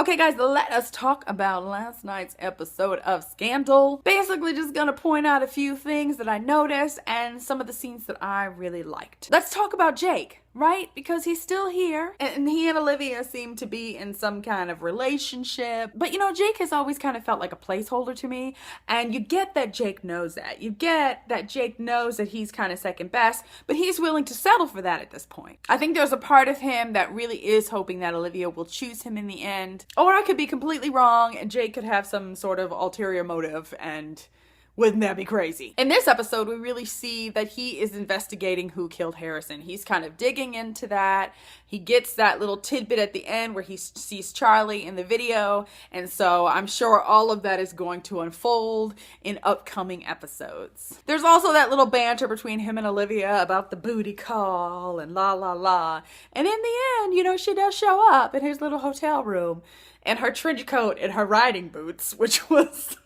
Okay, guys, let us talk about last night's episode of Scandal. Basically, just gonna point out a few things that I noticed and some of the scenes that I really liked. Let's talk about Jake. Right? Because he's still here. And he and Olivia seem to be in some kind of relationship. But Jake has always kind of felt like a placeholder to me. And you get that Jake knows that. You get that Jake knows that he's kind of second best. But he's willing to settle for that at this point. I think there's a part of him that really is hoping that Olivia will choose him in the end. Or I could be completely wrong and Jake could have some sort of ulterior motive and... wouldn't that be crazy? In this episode, we really see that he is investigating who killed Harrison. He's kind of digging into that. He gets that little tidbit at the end where he sees Charlie in the video. And so I'm sure all of that is going to unfold in upcoming episodes. There's also that little banter between him and Olivia about the booty call and la la la. And in the end, she does show up in his little hotel room in her trench coat and her riding boots, which was...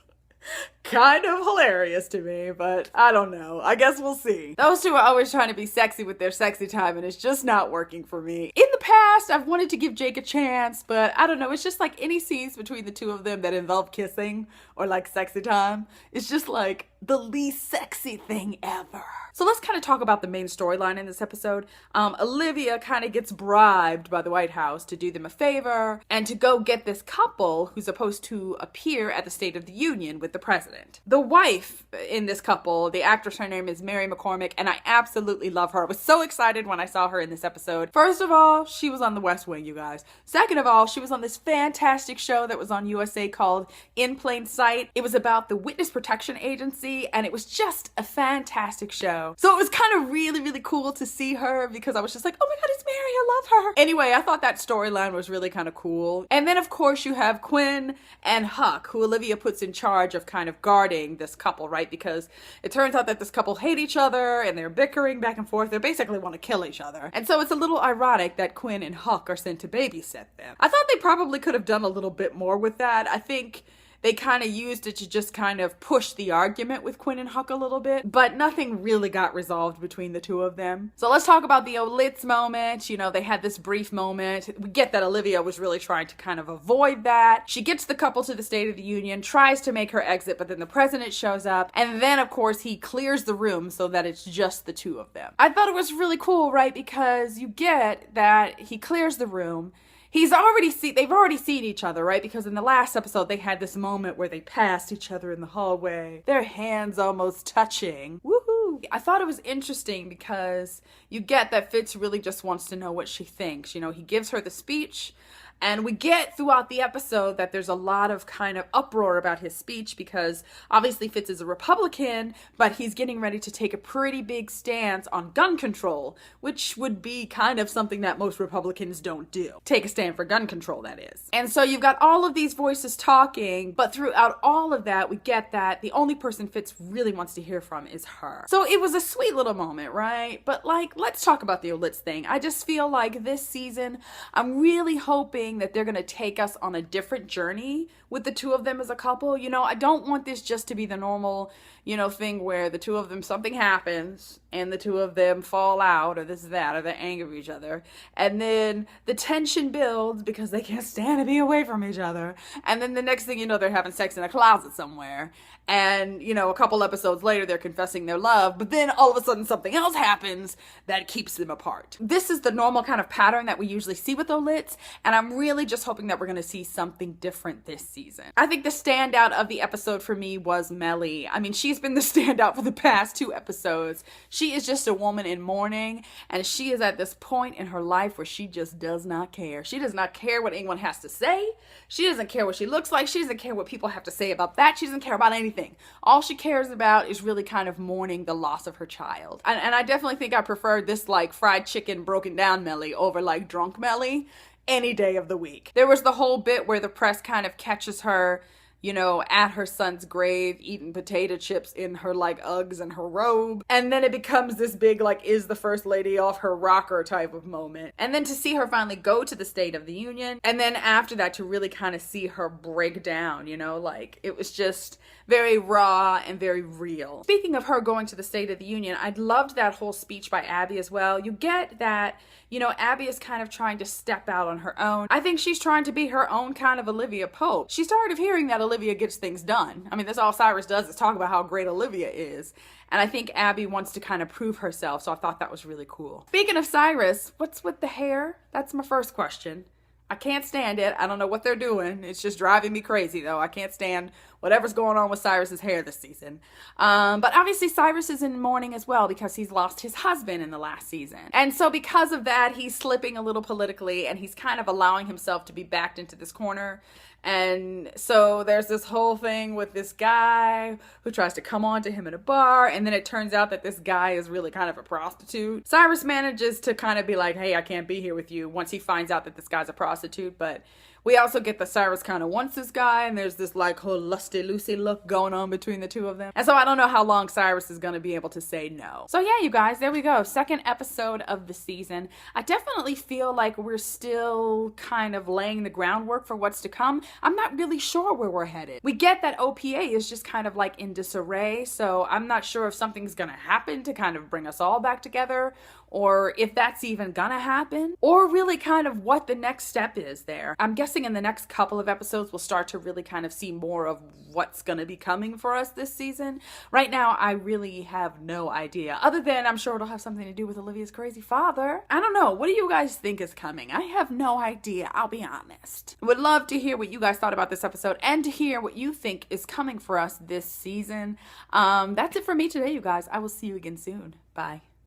kind of hilarious to me, but I don't know. I guess we'll see. Those two are always trying to be sexy with their sexy time, and it's just not working for me. In the past, I've wanted to give Jake a chance, but I don't know. It's just like any scenes between the two of them that involve kissing or like sexy time. It's just like the least sexy thing ever. So let's kind of talk about the main storyline in this episode. Olivia kind of gets bribed by the White House to do them a favor and to go get this couple who's supposed to appear at the State of the Union with the president. The wife in this couple, the actress, her name is Mary McCormick, and I absolutely love her. I was so excited when I saw her in this episode. First of all, she was on The West Wing, you guys. Second of all, she was on this fantastic show that was on USA called In Plain Sight. It was about the Witness Protection Agency, and it was just a fantastic show. So it was kind of really, really cool to see her because I was just like, oh my God, it's Mary, I love her. Anyway, I thought that storyline was really kind of cool. And then of course you have Quinn and Huck, who Olivia puts in charge of kind of guarding this couple, right? Because it turns out that this couple hate each other and they're bickering back and forth. They basically want to kill each other. And so it's a little ironic that Quinn and Huck are sent to babysit them. I thought they probably could have done a little bit more with that. I think they kind of used it to just kind of push the argument with Quinn and Huck a little bit, but nothing really got resolved between the two of them. So let's talk about the Olitz moment. They had this brief moment. We get that Olivia was really trying to kind of avoid that. She gets the couple to the State of the Union, tries to make her exit, but then the president shows up, and then of course he clears the room so that it's just the two of them. I thought it was really cool, right? Because you get that he clears the room. They've already seen each other, right? Because in the last episode, they had this moment where they passed each other in the hallway, their hands almost touching. Woohoo! I thought it was interesting because you get that Fitz really just wants to know what she thinks. He gives her the speech. And we get throughout the episode that there's a lot of kind of uproar about his speech because obviously Fitz is a Republican, but he's getting ready to take a pretty big stance on gun control, which would be kind of something that most Republicans don't do. Take a stand for gun control, that is. And so you've got all of these voices talking, but throughout all of that, we get that the only person Fitz really wants to hear from is her. So it was a sweet little moment, right? But let's talk about the Olitz thing. I just feel like this season, I'm really hoping that they're going to take us on a different journey with the two of them as a couple. I don't want this just to be the normal, thing where the two of them, something happens and the two of them fall out or this or that, or they're angry with each other. And then the tension builds because they can't stand to be away from each other. And then the next thing you know, they're having sex in a closet somewhere. And, a couple episodes later, they're confessing their love, but then all of a sudden something else happens that keeps them apart. This is the normal kind of pattern that we usually see with Olitz, and I'm really just hoping that we're going to see something different this season. I think the standout of the episode for me was Mellie. I mean, she's been the standout for the past 2 episodes. She is just a woman in mourning, and she is at this point in her life where she just does not care. She does not care what anyone has to say. She doesn't care what she looks like. She doesn't care what people have to say about that. She doesn't care about anything. All she cares about is really kind of mourning the loss of her child. And I definitely think I prefer this fried chicken broken down Mellie over drunk Mellie any day of the week. There was the whole bit where the press kind of catches her at her son's grave, eating potato chips in her Uggs and her robe. And then it becomes this big is the first lady off her rocker type of moment. And then to see her finally go to the State of the Union. And then after that to really kind of see her break down, it was just very raw and very real. Speaking of her going to the State of the Union, I loved that whole speech by Abby as well. You get that, You know, Abby is kind of trying to step out on her own. I think she's trying to be her own kind of Olivia Pope. She's tired of hearing that Olivia gets things done. I mean, that's all Cyrus does is talk about how great Olivia is. And I think Abby wants to kind of prove herself, so I thought that was really cool. Speaking of Cyrus, what's with the hair? That's my first question. I can't stand it. I don't know what they're doing. It's just driving me crazy, though. I can't stand whatever's going on with Cyrus's hair this season. But obviously Cyrus is in mourning as well because he's lost his husband in the last season. And so because of that, he's slipping a little politically, and he's kind of allowing himself to be backed into this corner. And so there's this whole thing with this guy who tries to come on to him in a bar, and then it turns out that this guy is really kind of a prostitute. Cyrus manages to kind of be like, hey, I can't be here with you, once he finds out that this guy's a prostitute. But we also get that Cyrus kind of wants this guy, and there's this like whole lusty-loosey look going on between the two of them. And so I don't know how long Cyrus is going to be able to say no. So yeah, you guys, there we go. Second episode of the season. I definitely feel like we're still kind of laying the groundwork for what's to come. I'm not really sure where we're headed. We get that OPA is just kind of like in disarray, so I'm not sure if something's going to happen to kind of bring us all back together, or if that's even gonna happen, or really kind of what the next step is there. I'm guessing in the next couple of episodes we'll start to really kind of see more of what's gonna be coming for us this season. Right now I really have no idea, other than I'm sure it'll have something to do with Olivia's crazy father. I don't know, what do you guys think is coming? I have no idea, I'll be honest. Would love to hear what you guys thought about this episode and to hear what you think is coming for us this season. That's it for me today, you guys. I will see you again soon. Bye.